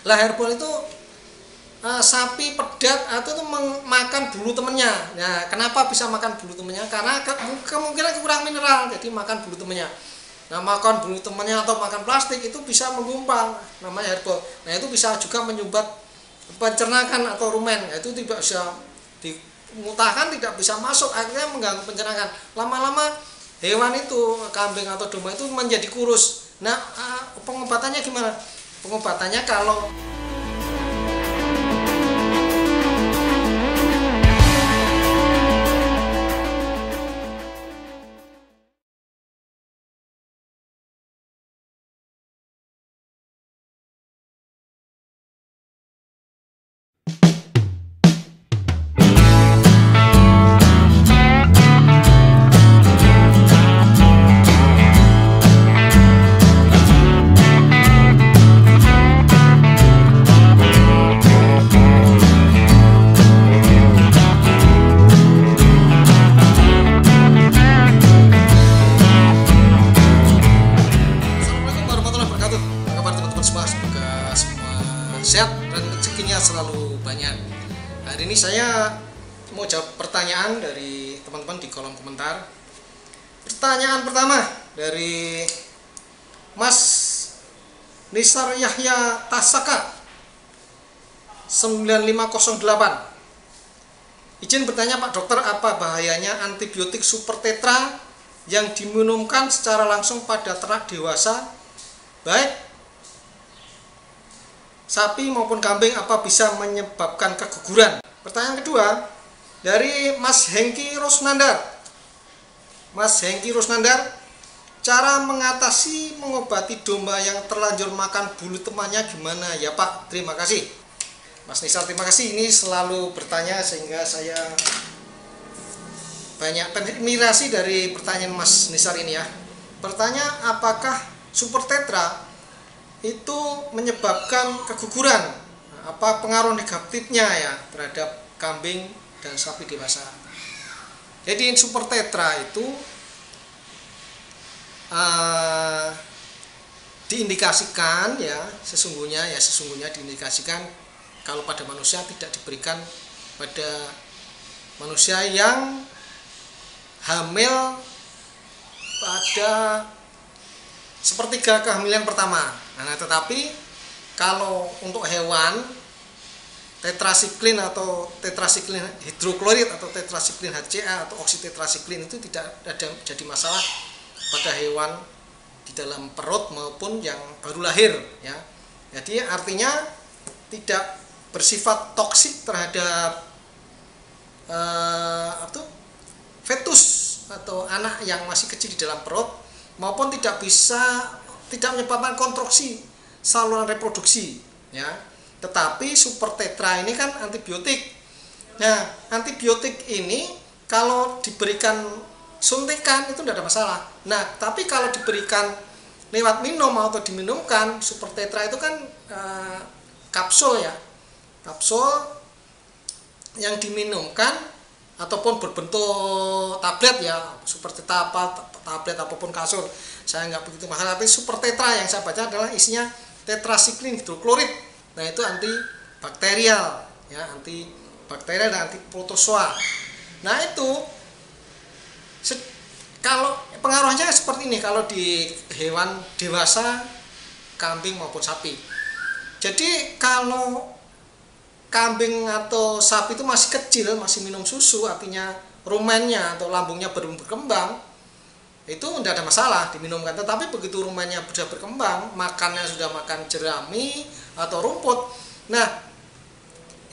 Lah herbal itu sapi pedat atau itu makan bulu temennya. Nah, kenapa bisa makan bulu temennya? Karena kemungkinan kurang mineral, jadi makan bulu temennya. Nah, makan bulu temennya atau makan plastik itu bisa menggumpal, namanya herbal. Nah, itu bisa juga menyumbat pencernaan atau rumen. Nah, itu tidak bisa dimutahkan, tidak bisa masuk, akhirnya mengganggu pencernaan. Lama-lama hewan itu, kambing atau domba itu menjadi kurus. Nah, pengobatannya gimana? Pengobatannya kalau sehat dan rezekinya selalu banyak. Hari ini saya mau jawab pertanyaan dari teman-teman di kolom komentar. Pertanyaan pertama dari Mas Nisar Yahya Tasaka 9508. Izin bertanya Pak Dokter, apa bahayanya antibiotik super tetra yang diminumkan secara langsung pada ternak dewasa, baik sapi maupun kambing, apa bisa menyebabkan keguguran? Pertanyaan kedua dari Mas Hengki Rosnandar. Mas Hengki Rosnandar, cara mengatasi mengobati domba yang terlanjur makan bulu temannya gimana ya Pak? Terima kasih. Mas Nisar, terima kasih, ini selalu bertanya sehingga saya banyak admirasi dari pertanyaan Mas Nisar ini ya. Pertanyaan, apakah super tetra itu menyebabkan keguguran? Apa pengaruh negatifnya ya terhadap kambing dan sapi dewasa? Jadi super tetra itu diindikasikan ya, sesungguhnya diindikasikan kalau pada manusia tidak diberikan pada manusia yang hamil pada sepertiga kehamilan pertama. Nah, tetapi kalau untuk hewan tetrasiklin atau tetrasiklin hidroklorid atau tetrasiklin HCA atau oksitetrasiklin itu tidak ada jadi masalah pada hewan di dalam perut maupun yang baru lahir ya. Jadi artinya tidak bersifat toksik terhadap fetus atau anak yang masih kecil di dalam perut, maupun tidak menyebabkan konstruksi saluran reproduksi ya. Tetapi super tetra ini kan antibiotik. Nah, antibiotik ini kalau diberikan suntikan itu tidak ada masalah. Nah, tapi kalau diberikan lewat minum atau diminumkan, super tetra itu kan kapsul ya, kapsul yang diminumkan ataupun berbentuk tablet ya, super tetra tablet apapun kasur, saya nggak begitu mahal. Tapi super tetra yang saya baca adalah isinya tetrasiklin hidroklorid. Nah, itu antibakterial ya, antibakterial dan antiprotozoa. Nah, itu kalau pengaruhnya seperti ini kalau di hewan dewasa, kambing maupun sapi. Jadi kalau kambing atau sapi itu masih kecil, masih minum susu, artinya rumennya atau lambungnya belum berkembang, itu tidak ada masalah diminumkan. Tetapi begitu rumennya sudah berkembang, makannya sudah makan jerami atau rumput. Nah,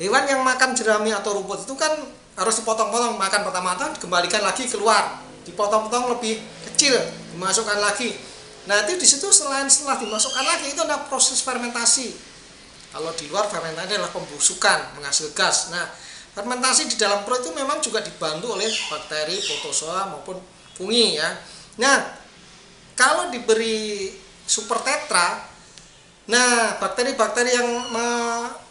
hewan yang makan jerami atau rumput itu kan harus dipotong-potong, makan pertama-tama dikembalikan lagi keluar, dipotong-potong lebih kecil, dimasukkan lagi. Nah, itu di situ setelah dimasukkan lagi itu ada proses fermentasi. Kalau di luar fermentasi adalah pembusukan, menghasil gas. Nah, fermentasi di dalam perut itu memang juga dibantu oleh bakteri, protozoa maupun fungi ya. Nah, kalau diberi super tetra, nah bakteri-bakteri yang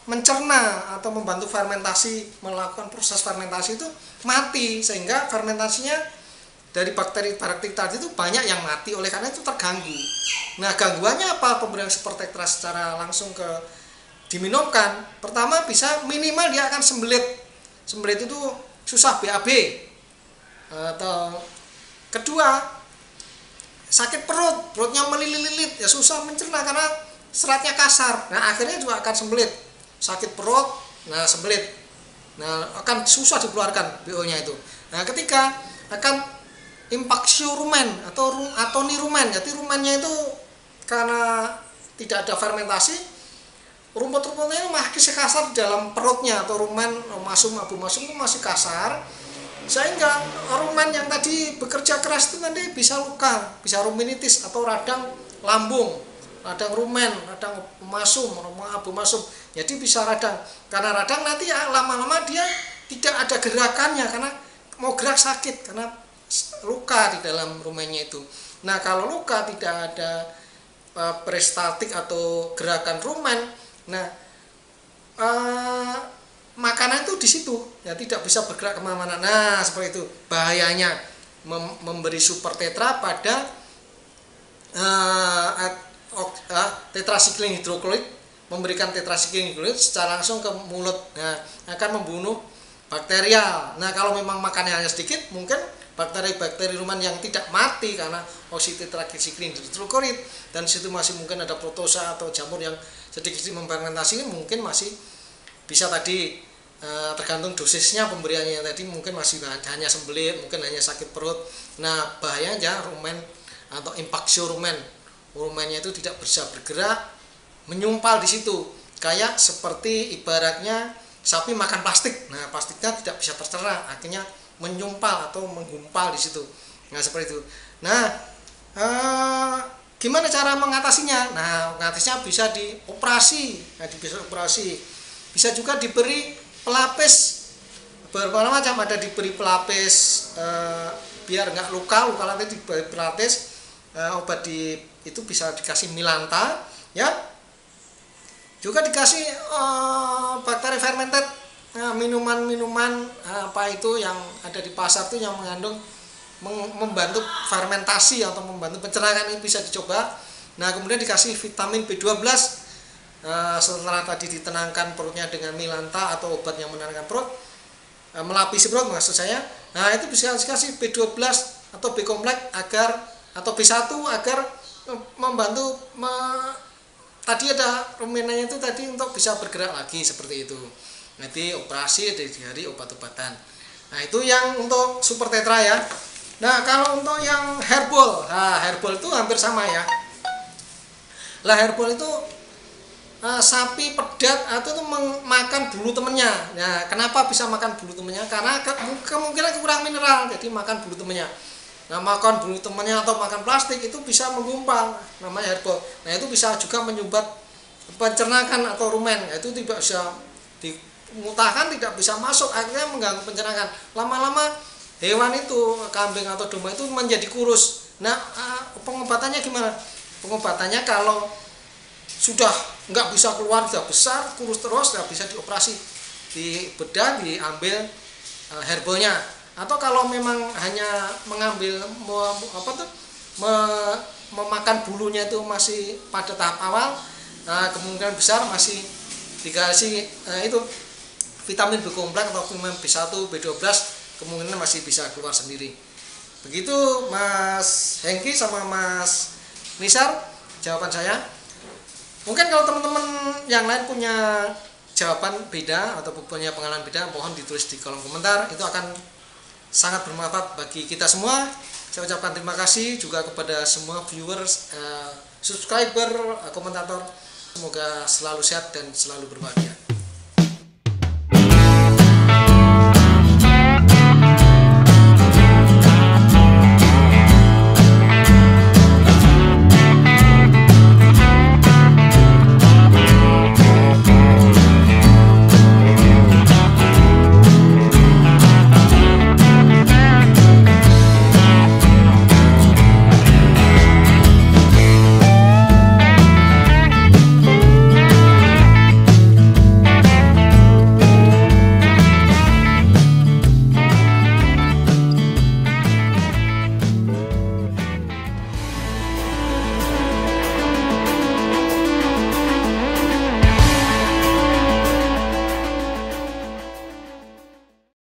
mencerna atau membantu fermentasi, melakukan proses fermentasi itu mati, sehingga fermentasinya dari bakteri-bakteri tadi itu banyak yang mati, oleh karena itu terganggu. Nah, gangguannya apa pemberian super tetra secara langsung ke diminumkan, pertama bisa minimal dia akan sembelit. Sembelit itu susah BAB. Atau kedua, sakit perut, perutnya melilit-lilit, ya susah mencerna karena seratnya kasar. Nah, akhirnya juga akan sembelit. Sakit perut, nah sembelit. Nah, akan susah dikeluarkan BO-nya itu. Nah, ketiga akan impaksio rumen atau nirumen. Jadi rumennya itu karena tidak ada fermentasi, rumput-rumputnya masih kasar di dalam perutnya, atau rumen masum, abu masum itu masih kasar, sehingga rumen yang tadi bekerja keras itu nanti bisa luka, bisa ruminitis atau radang lambung, radang rumen, radang masum, abu masum. Jadi bisa radang. Karena radang nanti ya, lama-lama dia tidak ada gerakannya karena mau gerak sakit karena luka di dalam rumennya itu. Nah, kalau luka tidak ada peristaltik atau gerakan rumen, nah makanan itu di situ ya tidak bisa bergerak kemana-mana. Nah, seperti itu bahayanya memberi super tetra pada tetrasiklin hidroklorid, memberikan tetrasiklin hidroklorid secara langsung ke mulut. Nah, akan membunuh bakterial. Nah, kalau memang makannya hanya sedikit, mungkin bakteri-bakteri rumen yang tidak mati karena oksitetrasiklin hidroklorid, dan di situ masih mungkin ada protosa atau jamur yang sedikit memfermentasi, mungkin masih bisa tadi tergantung dosisnya pemberiannya tadi, mungkin masih hanya sembelit, mungkin hanya sakit perut. Nah, bahayanya rumen atau impaksio rumen, rumennya itu tidak bisa bergerak, menyumpal di situ, kayak seperti ibaratnya sapi makan plastik. Nah, plastiknya tidak bisa tercerna, akhirnya menyumpal atau menggumpal di situ. Nah, seperti itu. Nah, gimana cara mengatasinya? Nah, mengatasinya bisa dioperasi. Nah, bisa operasi. Bisa juga diberi pelapis bermacam-macam. Ada diberi pelapis biar nggak luka nanti diberi pelapis. Obat itu bisa dikasih milanta, ya. Juga dikasih bakteri fermented. Nah, minuman-minuman apa itu yang ada di pasar itu yang mengandung membantu fermentasi atau membantu pencernaan, ini bisa dicoba. Nah, kemudian dikasih vitamin B12 setelah tadi ditenangkan perutnya dengan milanta atau obat yang menenangkan perut, melapisi perut maksud saya. Nah, itu bisa dikasih B12 atau B kompleks atau B1 agar membantu tadi ada rumenannya itu tadi untuk bisa bergerak lagi seperti itu. Nanti operasi dari obat-obatan. Nah, itu yang untuk super tetra ya. Nah, kalau untuk yang herbal, herbal itu hampir sama ya. Lah, herbal itu sapi pedat atau itu makan bulu temennya. Nah, kenapa bisa makan bulu temennya? Karena kemungkinan kurang mineral, jadi makan bulu temennya. Nah, makan bulu temennya atau makan plastik itu bisa menggumpal, namanya herbal. Nah, itu bisa juga menyumbat pencernaan atau rumen. Nah, itu tidak bisa dimutahkan, tidak bisa masuk, akhirnya mengganggu pencernaan. Lama-lama hewan itu, kambing atau domba itu menjadi kurus. Nah, pengobatannya gimana? Pengobatannya kalau sudah nggak bisa keluar, sudah besar, kurus terus, nggak bisa dioperasi, dibedah, diambil herbalnya. Atau kalau memang hanya mengambil memakan bulunya itu masih pada tahap awal, nah, kemungkinan besar masih dikasih itu vitamin B kompleks atau vitamin B1, B12, kemungkinan masih bisa keluar sendiri. Begitu Mas Hengki sama Mas Nisar jawaban saya. Mungkin kalau teman-teman yang lain punya jawaban beda atau punya pengalaman beda, mohon ditulis di kolom komentar, itu akan sangat bermanfaat bagi kita semua. Saya ucapkan terima kasih juga kepada semua viewers, subscriber, komentator. Semoga selalu sehat dan selalu berbahagia.